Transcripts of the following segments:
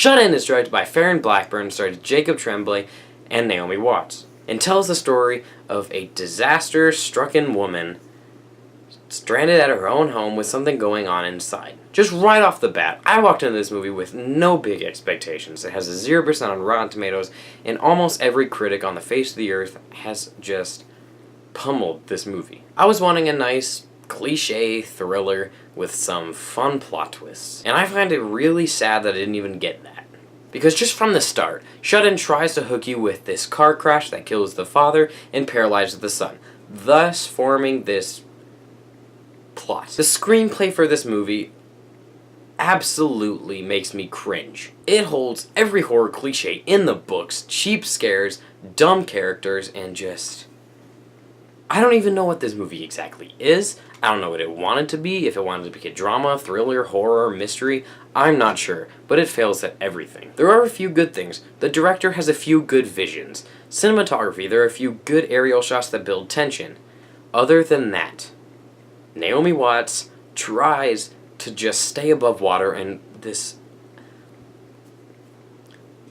Shut In is directed by Farron Blackburn, starred Jacob Tremblay and Naomi Watts, and tells the story of a disaster-stricken woman stranded at her own home with something going on inside. Just right off the bat, I walked into this movie with no big expectations. It has a 0% on Rotten Tomatoes, and almost every critic on the face of the earth has just pummeled this movie. I was wanting a nice, cliche thriller with some fun plot twists, and I find it really sad that I didn't even get that. Because just from the start, Shut In tries to hook you with this car crash that kills the father and paralyzes the son, thus forming this plot. The screenplay for this movie absolutely makes me cringe. It holds every horror cliche in the books, cheap scares, dumb characters, and just... I don't even know what this movie exactly is. I don't know what it wanted to be, if it wanted to be a drama, thriller, horror, mystery. I'm not sure, but it fails at everything. There are a few good things. The director has a few good visions. Cinematography, there are a few good aerial shots that build tension. Other than that, Naomi Watts tries to just stay above water, and this...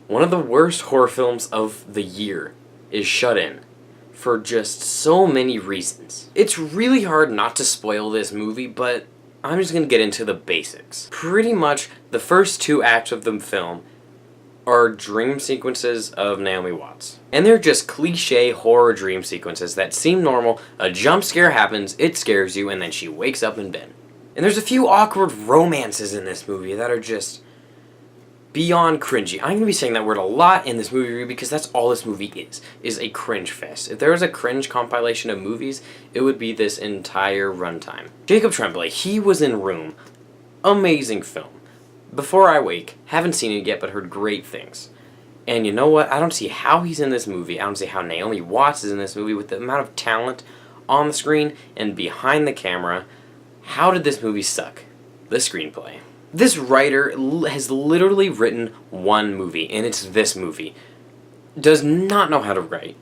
one of the worst horror films of the year is Shut In, for just so many reasons. It's really hard not to spoil this movie, but I'm just gonna get into the basics. Pretty much, the first 2 acts of the film are dream sequences of Naomi Watts. And they're just cliche horror dream sequences that seem normal. A jump scare happens, it scares you, and then she wakes up in bed. And there's a few awkward romances in this movie that are just beyond cringy. I'm going to be saying that word a lot in this movie review because that's all this movie is a cringe fest. If there was a cringe compilation of movies, it would be this entire runtime. Jacob Tremblay, he was in Room. Amazing film. Before I Wake, haven't seen it yet but heard great things. And you know what? I don't see how he's in this movie. I don't see how Naomi Watts is in this movie with the amount of talent on the screen and behind the camera. How did this movie suck? The screenplay. This writer has literally written one movie, and it's this movie. Does not know how to write.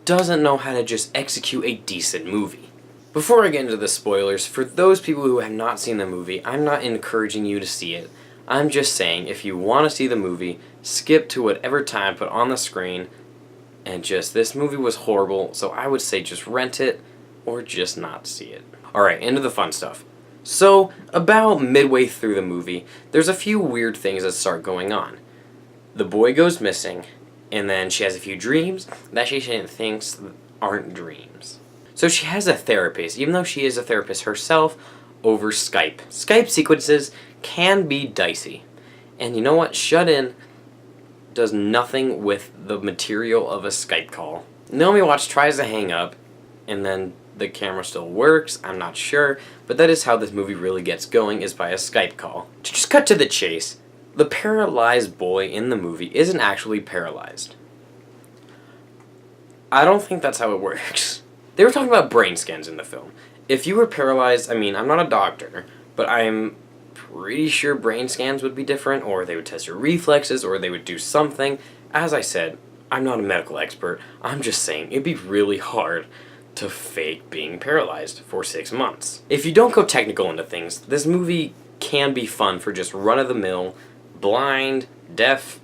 Doesn't know how to just execute a decent movie. Before I get into the spoilers, for those people who have not seen the movie, I'm not encouraging you to see it. I'm just saying, if you want to see the movie, skip to whatever time put on the screen, and just, this movie was horrible, so I would say just rent it, or just not see it. Alright, into the fun stuff. So, about midway through the movie, there's a few weird things that start going on. The boy goes missing, and then she has a few dreams that she thinks aren't dreams. So she has a therapist, even though she is a therapist herself, over Skype. Skype sequences can be dicey. And you know what? Shut In does nothing with the material of a Skype call. Naomi Watts tries to hang up, and then the camera still works, I'm not sure, but that is how this movie really gets going, is by a Skype call. To just cut to the chase, the paralyzed boy in the movie isn't actually paralyzed. I don't think that's how it works. They were talking about brain scans in the film. If you were paralyzed, I mean, I'm not a doctor, but I'm pretty sure brain scans would be different, or they would test your reflexes, or they would do something. As I said, I'm not a medical expert. I'm just saying it'd be really hard to fake being paralyzed for 6 months. If you don't go technical into things, this movie can be fun for just run-of-the-mill, blind, deaf,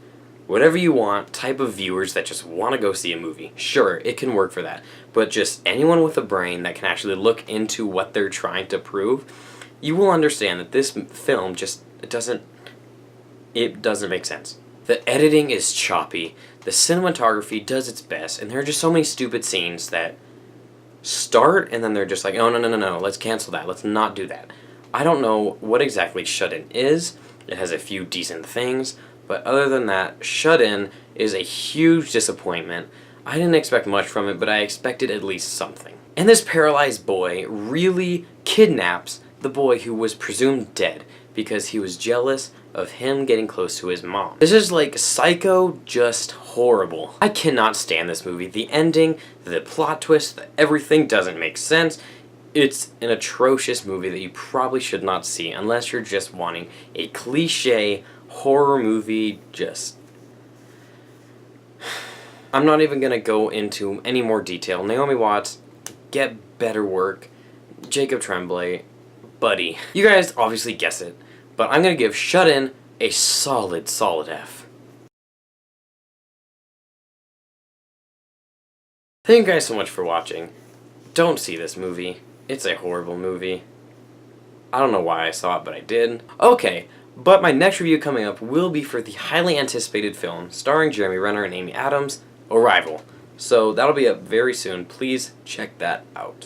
whatever you want type of viewers that just want to go see a movie. Sure, it can work for that, but just anyone with a brain that can actually look into what they're trying to prove, you will understand that this film just doesn't make sense. The editing is choppy, the cinematography does its best, and there are just so many stupid scenes that start and then they're just like, oh no, let's cancel that, let's not do that. I don't know what exactly Shut In is. It has a few decent things, but other than that, Shut In is a huge disappointment. I didn't expect much from it, but I expected at least something. And this paralyzed boy really kidnaps the boy who was presumed dead because he was jealous of him getting close to his mom. This is like Psycho, just horrible. I cannot stand this movie. The ending, the plot twist, everything doesn't make sense. It's an atrocious movie that you probably should not see unless you're just wanting a cliche horror movie. I'm not even gonna go into any more detail. Naomi Watts, get better work. Jacob Tremblay, buddy. You guys obviously guess it, but I'm gonna give Shut In a solid F. Thank you guys so much for watching. Don't see this movie. It's a horrible movie. I don't know why I saw it, but I did. Okay, but my next review coming up will be for the highly anticipated film starring Jeremy Renner and Amy Adams, Arrival. So that'll be up very soon. Please check that out.